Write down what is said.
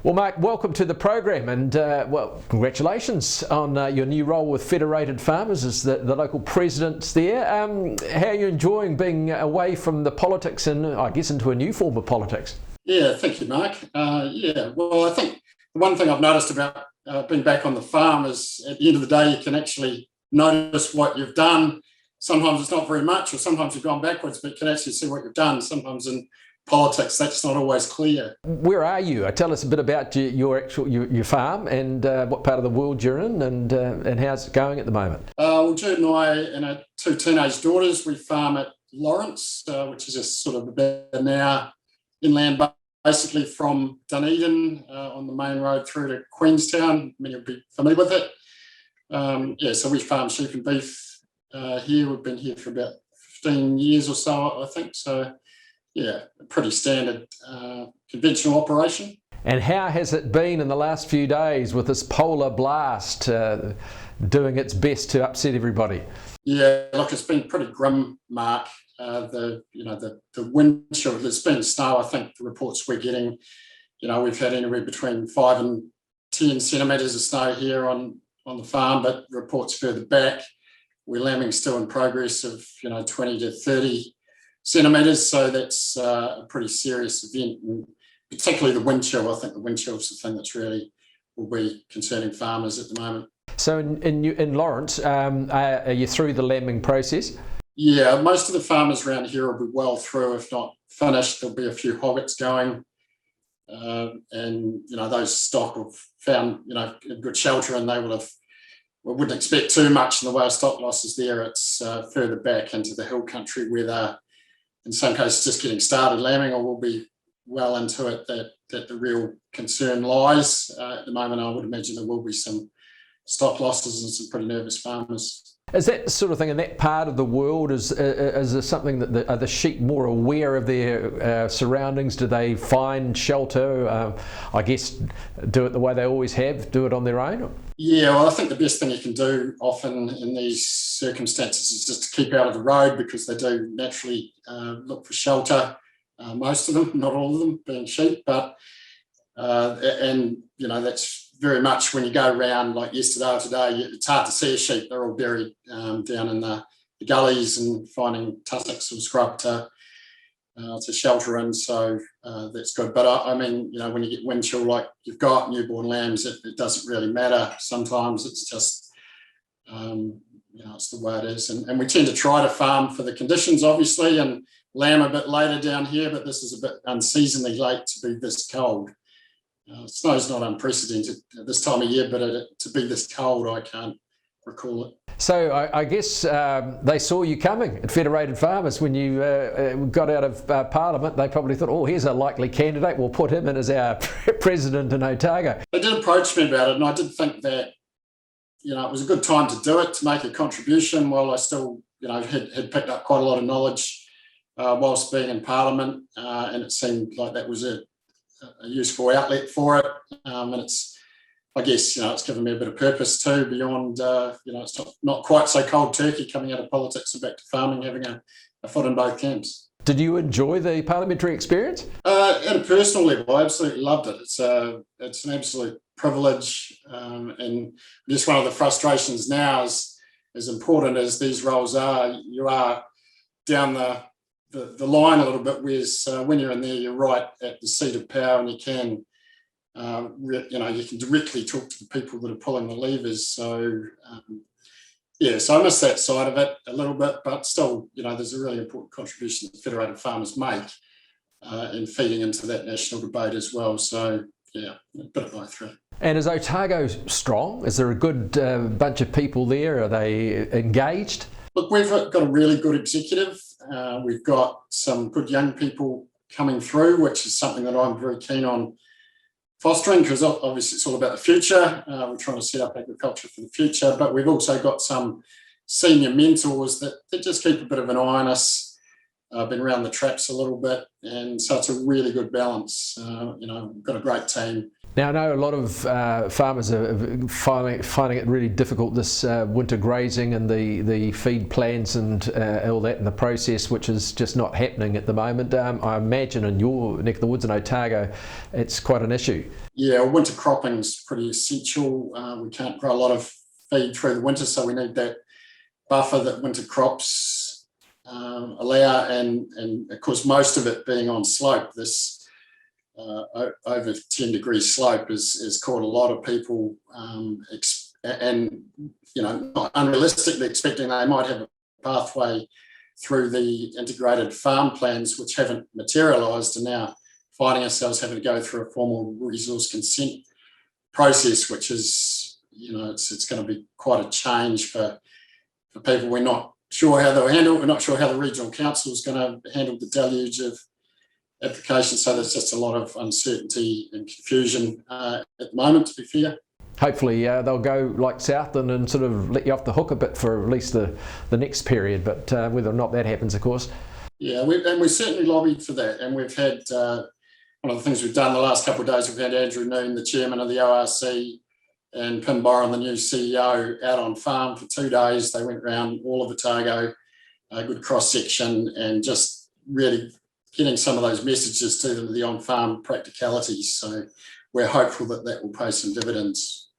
Well, Mark, welcome to the program, and congratulations on your new role with Federated Farmers as the local president there. How are you enjoying being away from the politics and, I guess, into a new form of politics? Yeah, thank you, Mark. Well, I think the one thing I've noticed about being back on the farm is at the end of the day, you can actually notice what you've done. Sometimes it's not very much, or sometimes you've gone backwards, but you can actually see what you've done. Sometimes in politics, that's not always clear. Where are you? Tell us a bit about your farm and what part of the world you're in, and how's it going at the moment. Well, Jude and I and our two teenage daughters, we farm at Lawrence, which is just sort of about an hour inland, basically from Dunedin on the main road through to Queenstown. Many will be familiar with it. So we farm sheep and beef here. We've been here for about 15 years or so, I think. So yeah, a pretty standard conventional operation. And how has it been in the last few days with this polar blast doing its best to upset everybody? Yeah, look, it's been pretty grim, Mark. The wind chill, there's been snow. I think the reports we're getting, we've had anywhere between 5 and 10 centimetres of snow here on the farm, but reports further back, we're lambing still in progress of 20 to 30 centimetres, so that's a pretty serious event, and particularly the wind chill. I think the wind chill is the thing that's really will be concerning farmers at the moment. So in Lawrence, are you through the lambing process? Yeah, most of the farmers around here will be well through, if not finished. There'll be a few hoggets going, and those stock have found good shelter, and they will have. We wouldn't expect too much in the way of stock losses there. It's further back into the hill country where they're, in some cases, just getting started lambing, or will be well into it, that the real concern lies. At the moment, I would imagine there will be some stock losses and some pretty nervous farmers. Is that sort of thing in that part of the world, is there something that are the sheep more aware of their surroundings? Do they find shelter, I guess, do it the way they always have, do it on their own? Yeah, well, I think the best thing you can do often in these circumstances is just to keep out of the road, because they do naturally look for shelter. Most of them, not all of them, being sheep, but that's very much when you go around like yesterday or today, it's hard to see a sheep. They're all buried down in the gullies and finding tussocks or scrub to shelter in. So that's good. But when you get wind chill like you've got newborn lambs, it doesn't really matter. Sometimes it's just, it's the way it is. And we tend to try to farm for the conditions, obviously, and lamb a bit later down here, but this is a bit unseasonably late to be this cold. Snow's not unprecedented at this time of year, but to be this cold, I can't recall it. So I guess they saw you coming at Federated Farmers when you got out of Parliament. They probably thought, oh, here's a likely candidate. We'll put him in as our president in Otago. They did approach me about it, and I did think that, it was a good time to do it, to make a contribution while I still, had picked up quite a lot of knowledge whilst being in Parliament, and it seemed like that was a useful outlet for it, and it's, I guess, it's given me a bit of purpose too, beyond, it's not quite so cold turkey coming out of politics and back to farming, having a foot in both camps. Did you enjoy the parliamentary experience? At a personal level, I absolutely loved it. It's an absolute privilege, and just one of the frustrations now is, as important as these roles are, you are down the line a little bit, whereas when you're in there, you're right at the seat of power, and you can, you can directly talk to the people that are pulling the levers. So, so I miss that side of it a little bit, but still, there's a really important contribution that Federated Farmers make in feeding into that national debate as well. So, yeah, a bit of both, really. And is Otago strong? Is there a good bunch of people there? Are they engaged? Look, we've got a really good executive. We've got some good young people coming through, which is something that I'm very keen on fostering, because obviously it's all about the future. We're trying to set up agriculture for the future, but we've also got some senior mentors that just keep a bit of an eye on us, been around the traps a little bit, and so it's a really good balance. We've got a great team. Now, I know a lot of farmers are finding it really difficult, this winter grazing and the feed plans and all that in the process, which is just not happening at the moment. I imagine in your neck of the woods in Otago, it's quite an issue. Yeah, winter cropping is pretty essential. We can't grow a lot of feed through the winter, so we need that buffer that winter crops allow, and of course most of it being on slope. This over 10 degree slope has caught a lot of people, and not unrealistically expecting they might have a pathway through the integrated farm plans, which haven't materialised, and now finding ourselves having to go through a formal resource consent process, which is, it's going to be quite a change for people. We're not sure how they'll handle it. We're not sure how the regional council is going to handle the deluge of applications. So there's just a lot of uncertainty and confusion at the moment, to be fair. Hopefully they'll go like Southland and sort of let you off the hook a bit for at least the next period, but whether or not that happens, of course. Yeah, we certainly lobbied for that, and we've had one of the things we've done the last couple of days, we've had Andrew Noon, the chairman of the ORC, and Pim Byron, the new CEO, out on farm for 2 days. They went around all of Otago, a good cross-section, and just really getting some of those messages to them, the on-farm practicalities. So we're hopeful that will pay some dividends.